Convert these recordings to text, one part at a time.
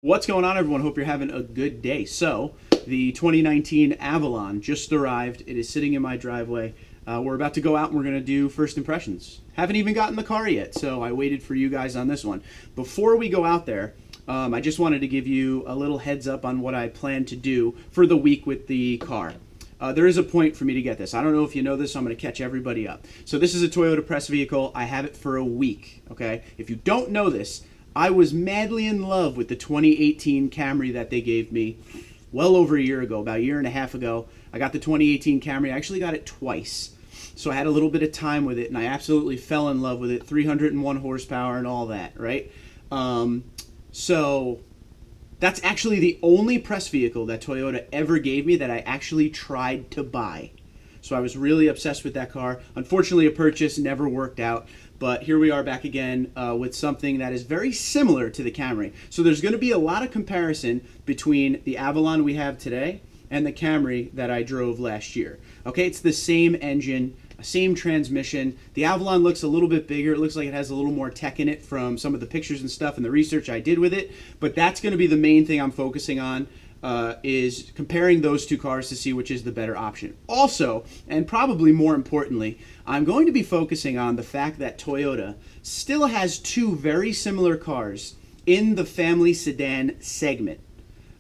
What's going on, everyone? Hope you're having a good day. So, the 2019 Avalon just arrived. It is sitting in my driveway. We're about to go out and we're going to do first impressions. Haven't even gotten the car yet, so I waited for you guys on this one. Before we go out there, I just wanted to give you a little heads up on what I plan to do for the week with the car. There is a point for me to get this. I don't know if you know this, so I'm going to catch everybody up. So this is a Toyota press vehicle. I have it for a week, okay? If you don't know this, I was madly in love with the 2018 Camry that they gave me well over a year ago, about a year and a half ago. I got the 2018 Camry. I actually got it twice. So I had a little bit of time with it, and I absolutely fell in love with it. 301 horsepower and all that, right? So that's actually the only press vehicle that Toyota ever gave me that I actually tried to buy. So I was really obsessed with that car. Unfortunately, a purchase never worked out. But here we are back again with something that is very similar to the Camry. So there's going to be a lot of comparison between the Avalon we have today and the Camry that I drove last year. Okay, it's the same engine, same transmission. The Avalon looks a little bit bigger. It looks like it has a little more tech in it from some of the pictures and stuff and the research I did with it. But that's going to be the main thing I'm focusing on. Is comparing those two cars to see which is the better option. Also, and probably more importantly, I'm going to be focusing on the fact that Toyota still has two very similar cars in the family sedan segment.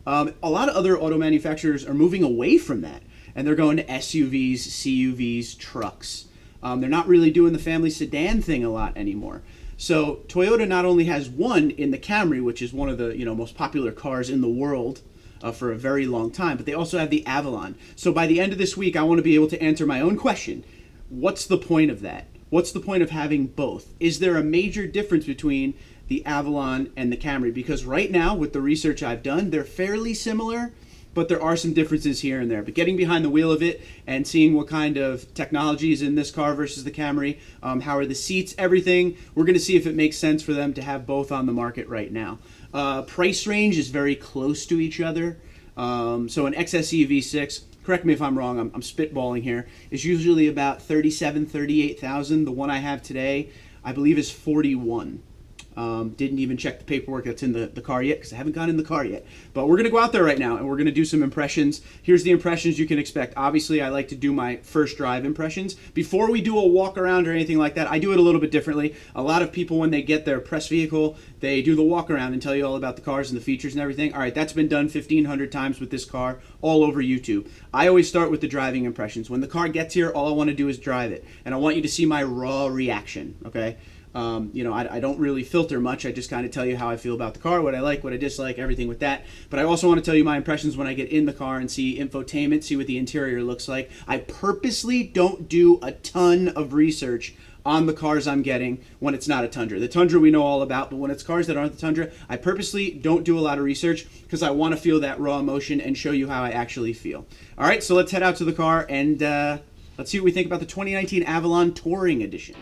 A lot of other auto manufacturers are moving away from that, and they're going to SUVs, CUVs, trucks. They're not really doing the family sedan thing a lot anymore. So Toyota not only has one in the Camry, which is one of the most popular cars in the world, for a very long time, but they also have the Avalon. So by the end of this week, I want to be able to answer my own question. What's the point of that? What's the point of having both? Is there a major difference between the Avalon and the Camry? Because right now, with the research I've done, they're fairly similar, but there are some differences here and there. But getting behind the wheel of it and seeing what kind of technology is in this car versus the Camry, how are the seats, everything, we're going to see if it makes sense for them to have both on the market right now. Price range is very close to each other. So an XSE V6, correct me if I'm wrong, I'm spitballing here, is usually about 37, 38,000. The one I have today, I believe, is 41. Didn't even check the paperwork that's in the car yet because I haven't gone in the car yet. But we're going to go out there right now and we're going to do some impressions. Here's the impressions you can expect. Obviously, I like to do my first drive impressions. Before we do a walk around or anything like that, I do it a little bit differently. A lot of people, when they get their press vehicle, they do the walk around and tell you all about the cars and the features and everything. All right, that's been done 1,500 times with this car all over YouTube. I always start with the driving impressions. When the car gets here, all I want to do is drive it. And I want you to see my raw reaction, okay? I don't really filter much. I just kind of tell you how I feel about the car, what I like, what I dislike, everything with that. But I also want to tell you my impressions when I get in the car and see infotainment, see what the interior looks like. I purposely don't do a ton of research on the cars I'm getting when it's not a Tundra. The Tundra we know all about, but when it's cars that aren't the Tundra, I purposely don't do a lot of research because I want to feel that raw emotion and show you how I actually feel. All right, so let's head out to the car and let's see what we think about the 2019 Avalon Touring Edition.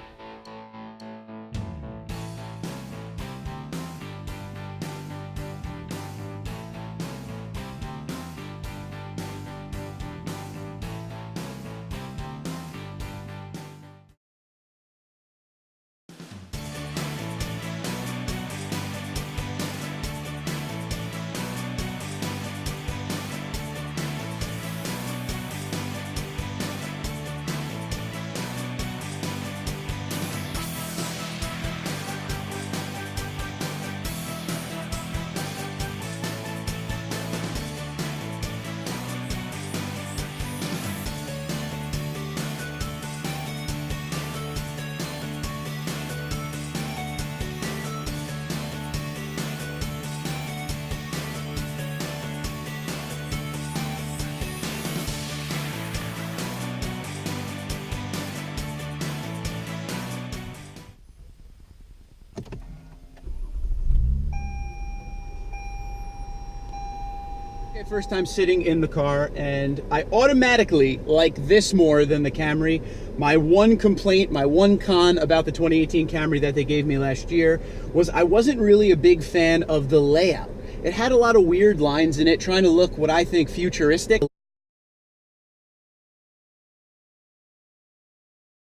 First time sitting in the car, and I automatically like this more than the Camry. My one complaint, my one con about the 2018 Camry that they gave me last year was I wasn't really a big fan of the layout. It had a lot of weird lines in it, trying to look what I think futuristic.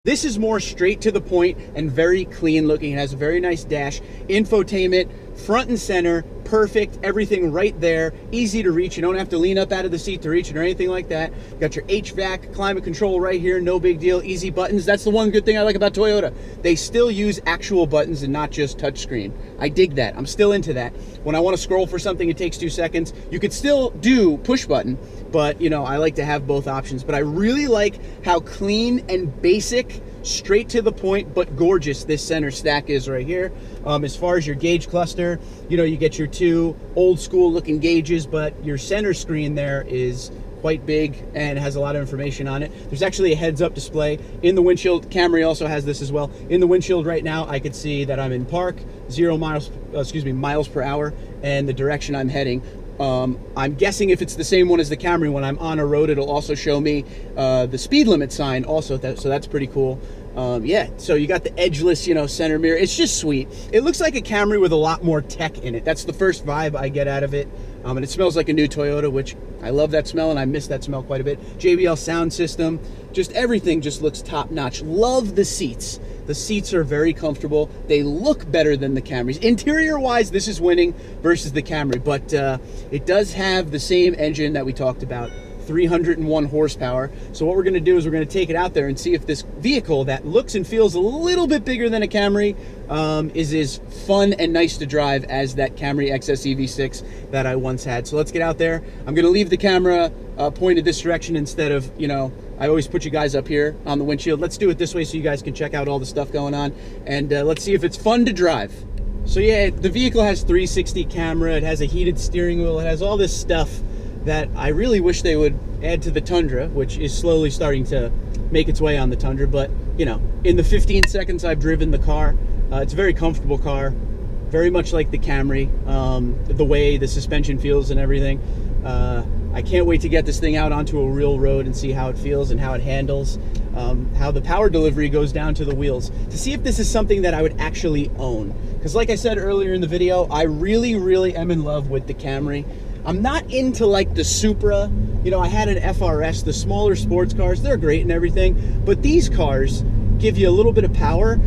This is more straight to the point and very clean looking. It has a very nice dash, infotainment, front and center, perfect, everything right there, easy to reach. You don't have to lean up out of the seat to reach it or anything like that. You got your HVAC, climate control right here, no big deal, easy buttons. That's the one good thing I like about Toyota. They still use actual buttons and not just touchscreen. I dig that. I'm still into that. When I want to scroll for something, it takes 2 seconds. You could still do push button, but you know, I like to have both options. But I really like how clean and basic, straight to the point, but gorgeous this center stack is right here. As far as your gauge cluster, you know, you get your 2 old school looking gauges, but your center screen there is quite big and has a lot of information on it. There's actually a heads up display in the windshield. Camry also has this as well. In the windshield right now, I could see that I'm in park, miles per hour, and the direction I'm heading. I'm guessing if it's the same one as the Camry, when I'm on a road, it'll also show me the speed limit sign also, so that's pretty cool. Yeah, so you got the edgeless, you know, center mirror. It's just sweet. It looks like a Camry with a lot more tech in it. That's the first vibe I get out of it. And it smells like a new Toyota, which I love that smell, and I miss that smell quite a bit. JBL sound system, just everything just looks top notch. Love the seats. The seats are very comfortable. They look better than the Camrys. Interior-wise, this is winning versus the Camry, but it does have the same engine that we talked about, 301 horsepower. So what we're going to do is we're going to take it out there and see if this vehicle that looks and feels a little bit bigger than a Camry is as fun and nice to drive as that Camry XS EV6 that I once had. So let's get out there. I'm going to leave the camera pointed this direction instead of, you know, I always put you guys up here on the windshield. Let's do it this way so you guys can check out all the stuff going on, and let's see if it's fun to drive. So yeah, the vehicle has 360 camera, it has a heated steering wheel, it has all this stuff that I really wish they would add to the Tundra, which is slowly starting to make its way on the Tundra. But, you know, in the 15 seconds I've driven the car, it's a very comfortable car, very much like the Camry, the way the suspension feels and everything. I can't wait to get this thing out onto a real road and see how it feels and how it handles, how the power delivery goes down to the wheels, to see if this is something that I would actually own. Because like I said earlier in the video, I really, really am in love with the Camry. I'm not into like the Supra. You know, I had an FRS, the smaller sports cars, they're great and everything, but these cars give you a little bit of power,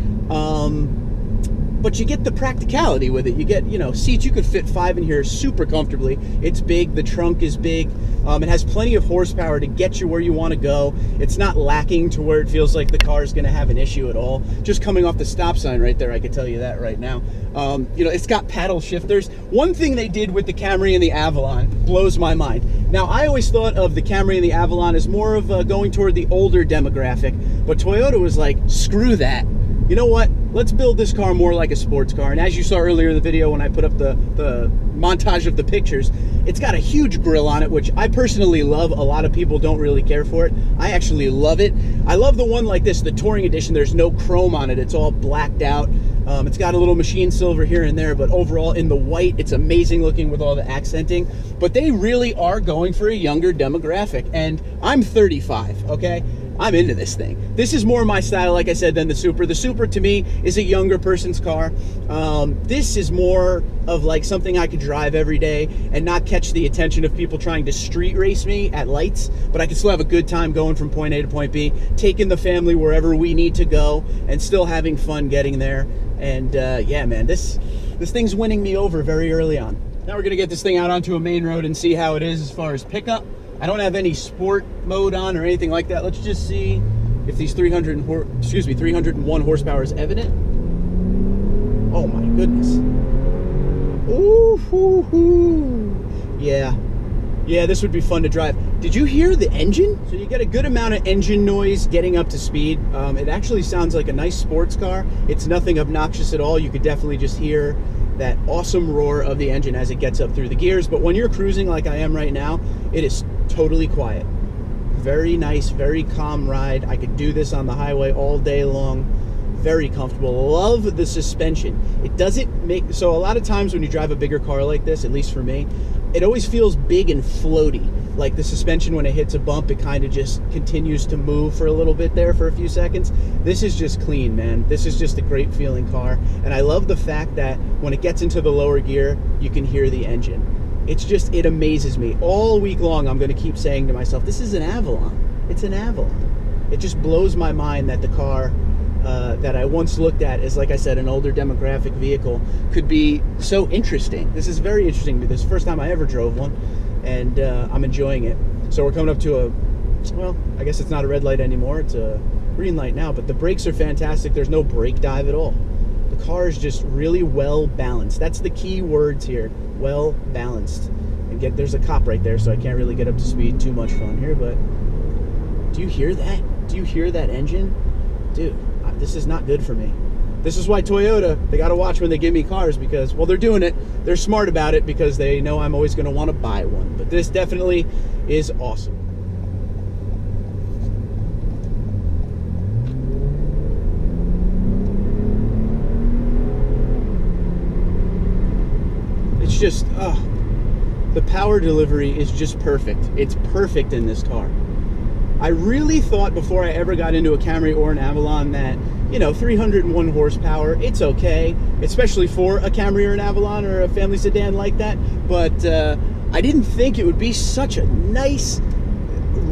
but you get the practicality with it. You get, you know, seats, you could fit 5 in here super comfortably. It's big, the trunk is big, it has plenty of horsepower to get you where you want to go. It's not lacking to where it feels like the car is going to have an issue at all. Just coming off the stop sign right there, I can tell you that right now. You know, it's got paddle shifters. One thing they did with the Camry and the Avalon blows my mind. Now, I always thought of the Camry and the Avalon as more of going toward the older demographic, but Toyota was like, screw that. You know what? Let's build this car more like a sports car. And as you saw earlier in the video when I put up the montage of the pictures, it's got a huge grille on it, which I personally love. A lot of people don't really care for it. I actually love it. I love the one like this, the Touring Edition. There's no chrome on it. It's all blacked out. It's got a little machine silver here and there, but overall in the white, it's amazing looking with all the accenting. But they really are going for a younger demographic. And I'm 35, okay? I'm into this thing. This is more my style, like I said, than the Supra. The Supra, to me, is a younger person's car. This is more of like something I could drive every day and not catch the attention of people trying to street race me at lights, but I can still have a good time going from point A to point B, taking the family wherever we need to go, and still having fun getting there. And yeah, man, this thing's winning me over very early on. Now we're gonna get this thing out onto a main road and see how it is as far as pickup. I don't have any sport mode on or anything like that. Let's just see if these 301 horsepower is evident. Oh my goodness. Ooh, hoo, hoo. Yeah, this would be fun to drive. Did you hear the engine? So you get a good amount of engine noise getting up to speed. It actually sounds like a nice sports car. It's nothing obnoxious at all. You could definitely just hear that awesome roar of the engine as it gets up through the gears. But when you're cruising like I am right now, it is totally quiet. Very nice, very calm ride. I could do this on the highway all day long. Very comfortable. Love the suspension. It doesn't make, so a lot of times when you drive a bigger car like this, at least for me, it always feels big and floaty. Like the suspension, when it hits a bump, it kind of just continues to move for a little bit there for a few seconds. This is just clean, man. This is just a great feeling car. And I love the fact that when it gets into the lower gear, you can hear the engine. It's just, it amazes me. All week long, I'm going to keep saying to myself, this is an Avalon. It's an Avalon. It just blows my mind that the car that I once looked at as, like I said, an older demographic vehicle could be so interesting. This is very interesting to me. This is the first time I ever drove one, and I'm enjoying it. So we're coming up to a, well, I guess it's not a red light anymore. It's a green light now, but the brakes are fantastic. There's no brake dive at all. The car is just really well balanced. That's the key words here, well balanced. And there's a cop right there, so I can't really get up to speed too much on here, but do you hear that? Do you hear that engine? Dude, this is not good for me. This is why Toyota, they got to watch when they give me cars, because, well, they're doing it. They're smart about it because they know I'm always going to want to buy one. But this definitely is awesome. It's just, the power delivery is just perfect. It's perfect in this car. I really thought before I ever got into a Camry or an Avalon that, you know, 301 horsepower, it's okay, especially for a Camry or an Avalon or a family sedan like that. But I didn't think it would be such a nice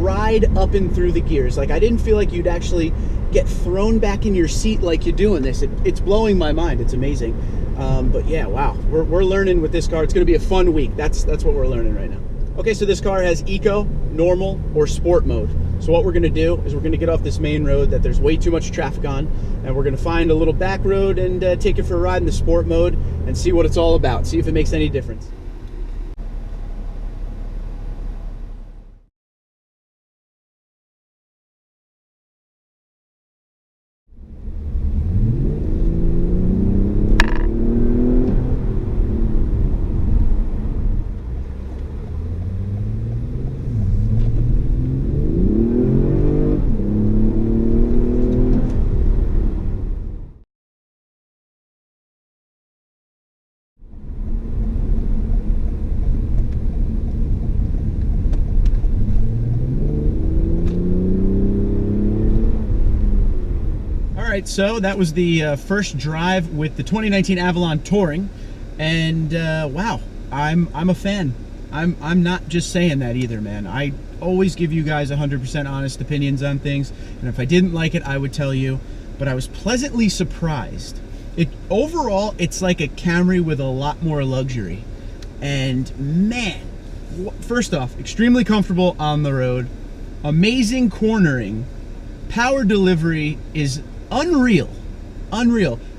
ride up and through the gears. Like, I didn't feel like you'd actually get thrown back in your seat like you do in this. It's blowing my mind. It's amazing. But yeah, wow, we're learning with this car. It's going to be a fun week. That's what we're learning right now. Okay, so this car has eco, normal, or sport mode. So what we're going to do is we're going to get off this main road that there's way too much traffic on, and we're going to find a little back road and take it for a ride in the sport mode and see what it's all about, see if it makes any difference. Alright, so that was the first drive with the 2019 Avalon Touring, and wow, I'm a fan. I'm not just saying that either, man. I always give you guys 100% honest opinions on things, and if I didn't like it, I would tell you, but I was pleasantly surprised. Overall, it's like a Camry with a lot more luxury, and man, first off, extremely comfortable on the road, amazing cornering, power delivery is unreal.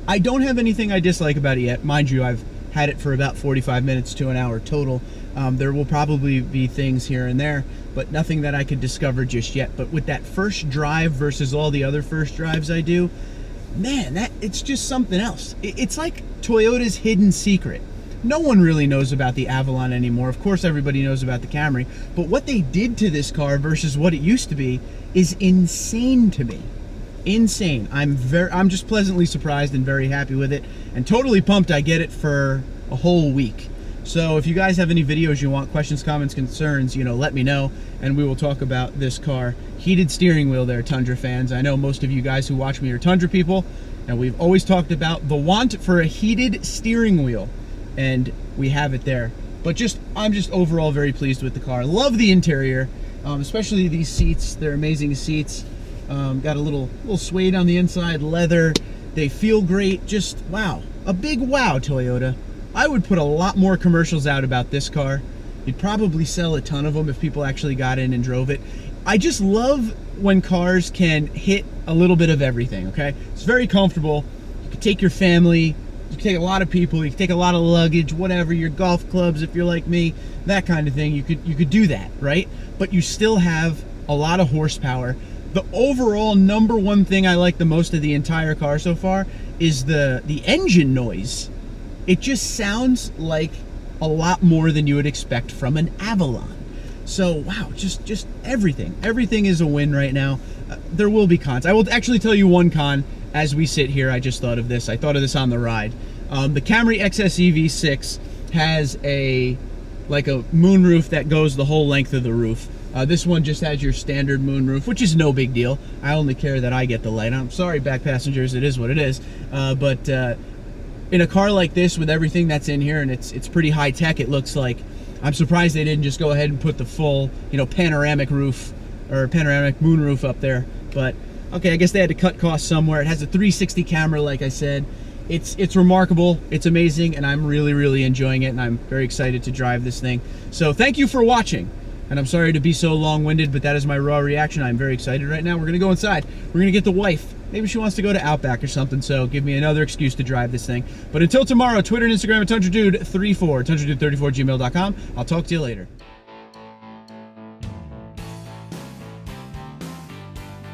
I don't have anything I dislike about it yet. Mind you, I've had it for about 45 minutes to an hour total. There will probably be things here and there, but nothing that I could discover just yet. But with that first drive versus all the other first drives I do, man, it's just something else. It's like Toyota's hidden secret. No one really knows about the Avalon anymore. Of course, everybody knows about the Camry, but what they did to this car versus what it used to be is insane to me. Insane. I'm just pleasantly surprised and very happy with it, and totally pumped I get it for a whole week. So if you guys have any videos you want, questions, comments, concerns, you know, let me know, and we will talk about this car. Heated steering wheel there, Tundra fans. I know most of you guys who watch me are Tundra people, and we've always talked about the want for a heated steering wheel, and we have it there. But I'm just overall very pleased with the car. Love the interior, especially these seats. They're amazing seats. Got a little suede on the inside, leather. They feel great. Just wow, a big wow, Toyota. I would put a lot more commercials out about this car. You'd probably sell a ton of them if people actually got in and drove it. I just love when cars can hit a little bit of everything, okay? It's very comfortable. You can take your family, you can take a lot of people, you can take a lot of luggage, whatever, your golf clubs if you're like me, that kind of thing. You could do that, right? But you still have a lot of horsepower. The overall number one thing I like the most of the entire car so far is the engine noise. It just sounds like a lot more than you would expect from an Avalon. So wow, just everything. Everything is a win right now. There will be cons. I will actually tell you one con as we sit here. I just thought of this. I thought of this on the ride. The Camry XSE V6 has a moonroof that goes the whole length of the roof. This one just has your standard moonroof, which is no big deal. I only care that I get the light. I'm sorry, back passengers, it is what it is. But in a car like this, with everything that's in here, and it's pretty high tech, it looks like, I'm surprised they didn't just go ahead and put the full, you know, panoramic roof or panoramic moonroof up there. But Okay, I guess they had to cut costs somewhere. It has a 360 camera, like I said. It's remarkable, it's amazing, and I'm really enjoying it, and I'm very excited to drive this thing. So thank you for watching, and I'm sorry to be so long-winded, but that is my raw reaction. I'm very excited right now. We're gonna go inside. We're gonna get the wife. Maybe she wants to go to Outback or something, so give me another excuse to drive this thing. But until tomorrow, Twitter and Instagram at TundraDude34, TundraDude34@gmail.com. I'll talk to you later.